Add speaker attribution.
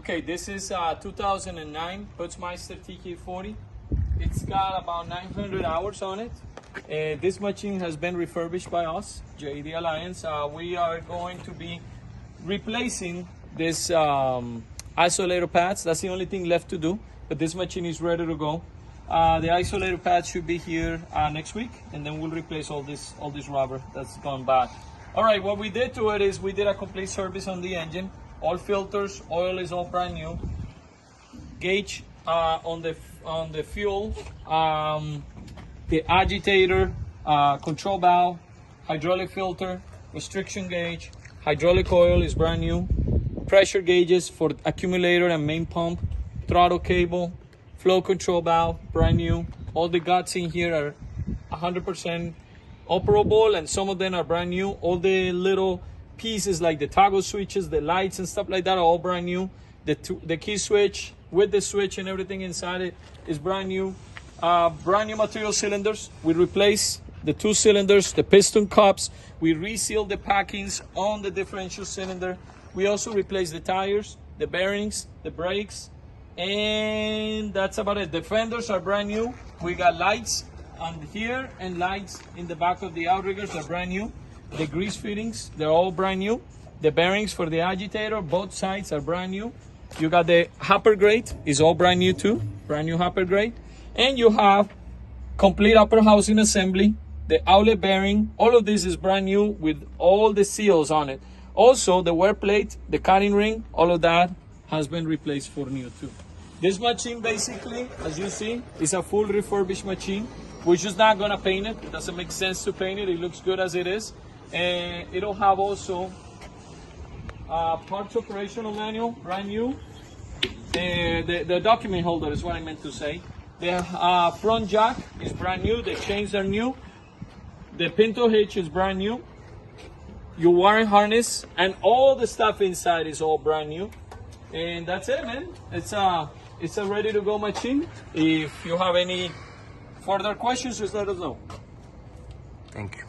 Speaker 1: Okay, this is 2009 Putzmeister TK40. It's got about 900 hours on it. This machine has been refurbished by us, Jed Alliance. We are going to be replacing this isolator pads. That's the only thing left to do, but this machine is ready to go. The isolator pads should be here next week, and then we'll replace all this rubber that's gone bad. All right, what we did to it is we did a complete service on the engine. All filters, oil is all brand new. Gauge on the fuel, the agitator, control valve, hydraulic filter, restriction gauge, hydraulic oil is brand new. Pressure gauges for accumulator and main pump, throttle cable, flow control valve, brand new. All the guts in here are 100% operable, and some of them are brand new. All the little pieces like the toggle switches, the lights and stuff like that are all brand new. The key switch with the switch and everything inside it is brand new. Brand new material cylinders. We replace the 2 cylinders, the piston cups. We reseal the packings on the differential cylinder. We also replace the tires, the bearings, the brakes, and that's about it. The fenders are brand new. We got lights on here and lights in the back of the outriggers are brand new. The grease fittings, they're all brand new. The bearings for the agitator, both sides are brand new. You got the hopper grate, is all brand new too. Brand new hopper grate. And you have complete upper housing assembly, the outlet bearing. All of this is brand new with all the seals on it. Also, the wear plate, the cutting ring, all of that has been replaced for new too. This machine basically, as you see, is a full refurbished machine. We're just not gonna paint it. It doesn't make sense to paint it. It looks good as it is. And it'll have also parts operational manual, brand new. The document holder is what I meant to say. The front jack is brand new. The chains are new. The pinto hitch is brand new. Your wiring harness and all the stuff inside is all brand new. And that's it, man. It's a ready to go machine. If you have any further questions, just let us know.
Speaker 2: Thank you.